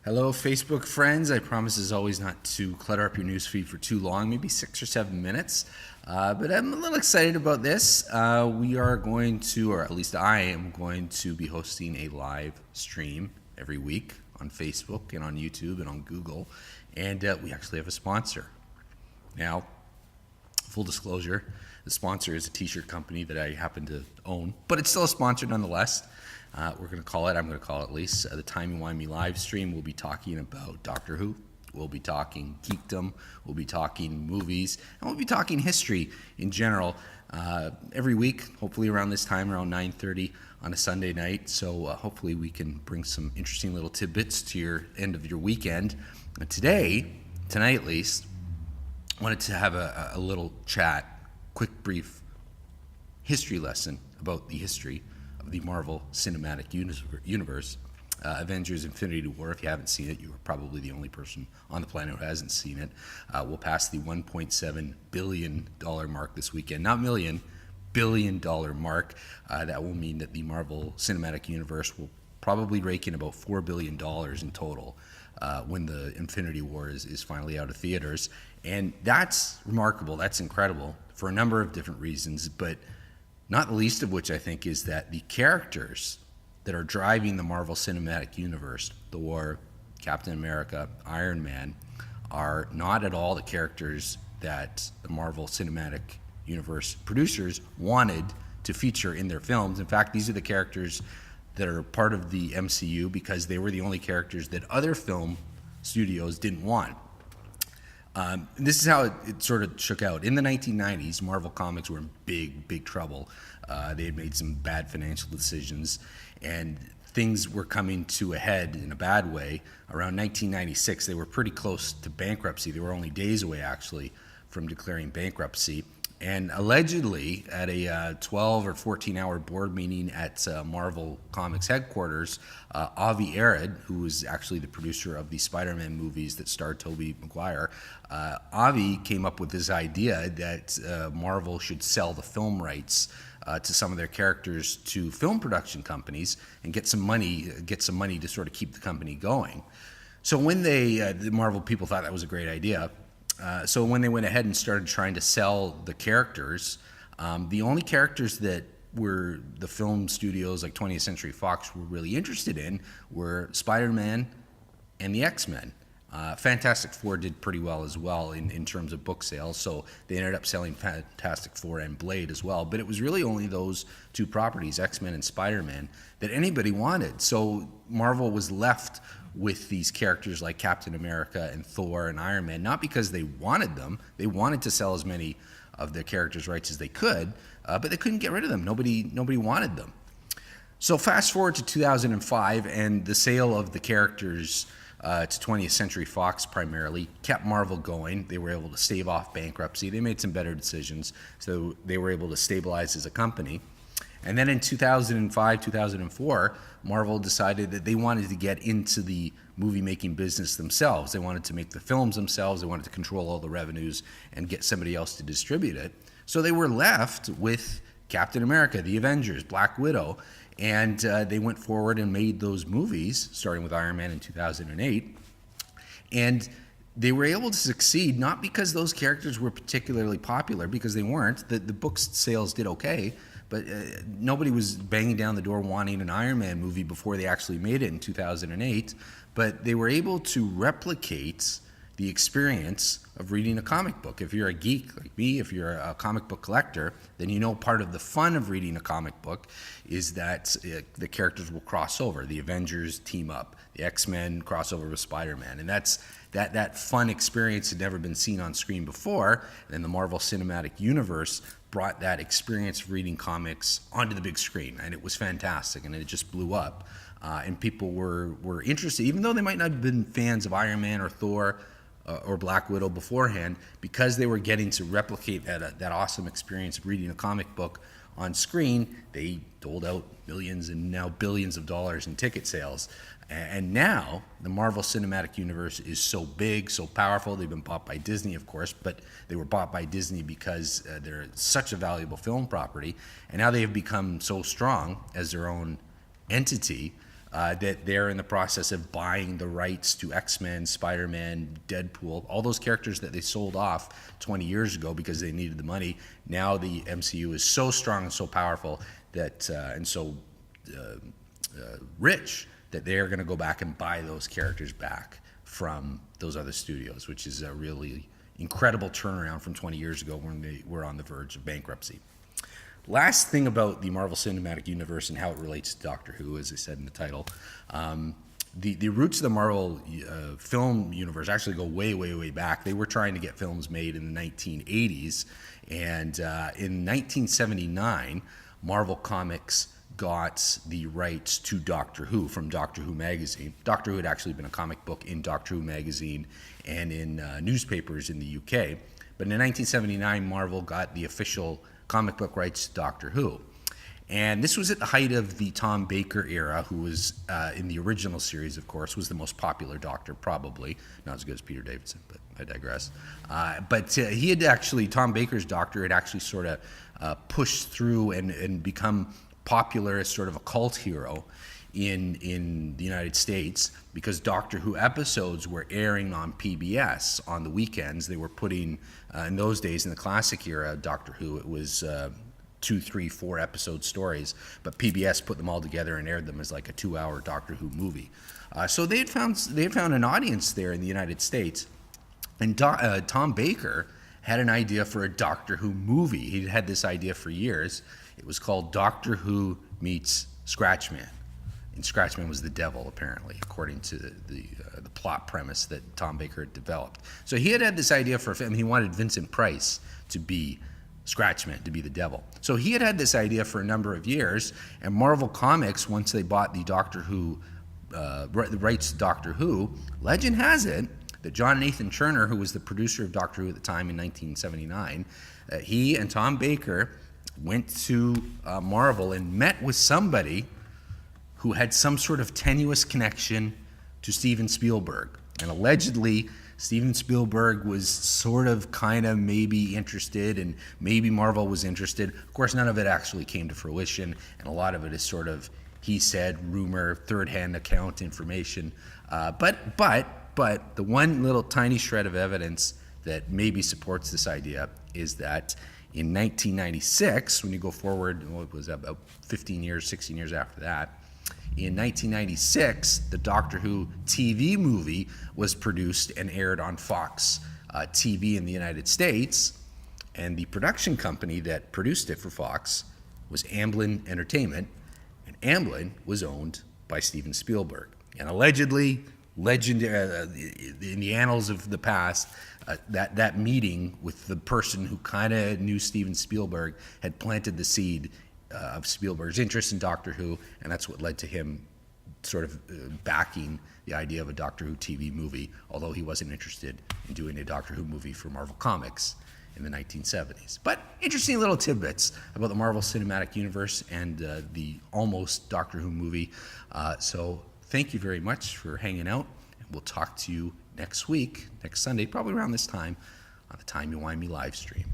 Hello, Facebook friends. I promise as always not to clutter up your newsfeed for too long, maybe 6 or 7 minutes. But I'm a little excited about this. We are going to, or at least I am going to be hosting a live stream every week on Facebook and on YouTube and on Google. And we actually have a sponsor. Now, full disclosure, the sponsor is a t-shirt company that I happen to own, but it's still a sponsor nonetheless. I'm going to call it at least, the Timey Wimey live stream. We'll be talking about Doctor Who. We'll be talking geekdom. We'll be talking movies. And we'll be talking history in general every week, hopefully around this time, around 9:30 on a Sunday night. So hopefully we can bring some interesting little tidbits to your end of your weekend. And tonight at least, I wanted to have a little chat, quick, brief history lesson about the history of the Marvel Cinematic Universe. Avengers Infinity War, if you haven't seen it, you are probably the only person on the planet who hasn't seen it. We'll pass the $1.7 billion mark this weekend. Not million, $billion mark. That will mean that the Marvel Cinematic Universe will probably rake in about $4 billion in total when the Infinity War is finally out of theaters. And that's remarkable. That's incredible for a number of different reasons, but not the least of which I think is that the characters that are driving the Marvel Cinematic Universe, Thor, Captain America, Iron Man, are not at all the characters that the Marvel Cinematic Universe producers wanted to feature in their films. In fact, these are the characters that are part of the MCU because they were the only characters that other film studios didn't want. This is how it sort of shook out. In the 1990s, Marvel Comics were in big trouble. They had made some bad financial decisions, and things were coming to a head in a bad way. Around 1996, they were pretty close to bankruptcy. They were only days away, actually, from declaring bankruptcy. And allegedly, at a 12 or 14-hour board meeting at Marvel Comics headquarters, Avi Arad, who was actually the producer of the Spider-Man movies that starred Tobey Maguire, Avi came up with this idea that Marvel should sell the film rights to some of their characters to film production companies and get some money to sort of keep the company going. So when the Marvel people thought that was a great idea, so when they went ahead and started trying to sell the characters, the only characters that were the film studios like 20th Century Fox were really interested in were Spider-Man and the X-Men. Fantastic Four did pretty well as well in terms of book sales, so they ended up selling Fantastic Four and Blade as well. But it was really only those two properties, X-Men and Spider-Man, that anybody wanted. So Marvel was left with these characters like Captain America and Thor and Iron Man, not because they wanted them. They wanted to sell as many of their characters' rights as they could, but they couldn't get rid of them. Nobody wanted them. So fast forward to 2005, and the sale of the characters to 20th Century Fox primarily kept Marvel going. They were able to stave off bankruptcy. They made some better decisions, so they were able to stabilize as a company. And then in 2005, 2004, Marvel decided that they wanted to get into the movie-making business themselves. They wanted to make the films themselves. They wanted to control all the revenues and get somebody else to distribute it. So they were left with Captain America, the Avengers, Black Widow, and they went forward and made those movies, starting with Iron Man in 2008. And they were able to succeed not because those characters were particularly popular, because they weren't. The book sales did okay, but nobody was banging down the door wanting an Iron Man movie before they actually made it in 2008. But they were able to replicate the experience of reading a comic book. If you're a geek like me, if you're a comic book collector, then you know part of the fun of reading a comic book is that the characters will cross over. The Avengers team up, the X-Men cross over with Spider-Man, and that fun experience had never been seen on screen before. And the Marvel Cinematic Universe brought that experience of reading comics onto the big screen, and it was fantastic, and it just blew up. And people were interested, even though they might not have been fans of Iron Man or Thor or Black Widow beforehand, because they were getting to replicate that awesome experience of reading a comic book on screen. They doled out millions and now billions of dollars in ticket sales. And now the Marvel Cinematic Universe is so big, so powerful. They've been bought by Disney, of course, but they were bought by Disney because they're such a valuable film property. And now they have become so strong as their own entity that they're in the process of buying the rights to X-Men, Spider-Man, Deadpool, all those characters that they sold off 20 years ago because they needed the money. Now the MCU is so strong and so powerful that and so rich that they're going to go back and buy those characters back from those other studios, which is a really incredible turnaround from 20 years ago when they were on the verge of bankruptcy. Last thing about the Marvel Cinematic Universe and how it relates to Doctor Who, as I said in the title, the roots of the Marvel film universe actually go way, way, way back. They were trying to get films made in the 1980s, and in 1979, Marvel Comics got the rights to Doctor Who from Doctor Who magazine. Doctor Who had actually been a comic book in Doctor Who magazine and in newspapers in the UK. But in 1979, Marvel got the official comic book rights to Doctor Who. And this was at the height of the Tom Baker era, who was, in the original series, of course, was the most popular Doctor, probably. Not as good as Peter Davidson, but I digress. But he had actually, Tom Baker's Doctor had actually sort of pushed through and become popular as sort of a cult hero in the United States because Doctor Who episodes were airing on PBS on the weekends. They were putting, in those days, in the classic era, Doctor Who, it was 2, 3, 4 episode stories, but PBS put them all together and aired them as like a 2-hour Doctor Who movie. So they had found an audience there in the United States, and Tom Baker had an idea for a Doctor Who movie. He'd had this idea for years. It was called Doctor Who meets Scratchman. And Scratchman was the devil, apparently, according to the plot premise that Tom Baker had developed. So he had this idea for a film. He wanted Vincent Price to be Scratchman, to be the devil. So he had this idea for a number of years, and Marvel Comics, once they bought the Doctor Who, the rights to Doctor Who, legend has it that John Nathan Turner, who was the producer of Doctor Who at the time in 1979, he and Tom Baker went to Marvel and met with somebody who had some sort of tenuous connection to Steven Spielberg. And allegedly, Steven Spielberg was sort of kind of maybe interested, and maybe Marvel was interested. Of course, none of it actually came to fruition, and a lot of it is sort of he said, rumor, third-hand account information. But the one little tiny shred of evidence that maybe supports this idea is that in 1996, when you go forward, what was that, about 15 years, 16 years after that, in 1996, the Doctor Who TV movie was produced and aired on Fox TV in the United States, and the production company that produced it for Fox was Amblin Entertainment, and Amblin was owned by Steven Spielberg. And allegedly, in the annals of the past, that meeting with the person who kind of knew Steven Spielberg had planted the seed of Spielberg's interest in Doctor Who, and that's what led to him sort of backing the idea of a Doctor Who TV movie, although he wasn't interested in doing a Doctor Who movie for Marvel Comics in the 1970s. But interesting little tidbits about the Marvel Cinematic Universe and the almost Doctor Who movie. So thank you very much for hanging out, and we'll talk to you next week, next Sunday, probably around this time, on the Timey Wimey live stream.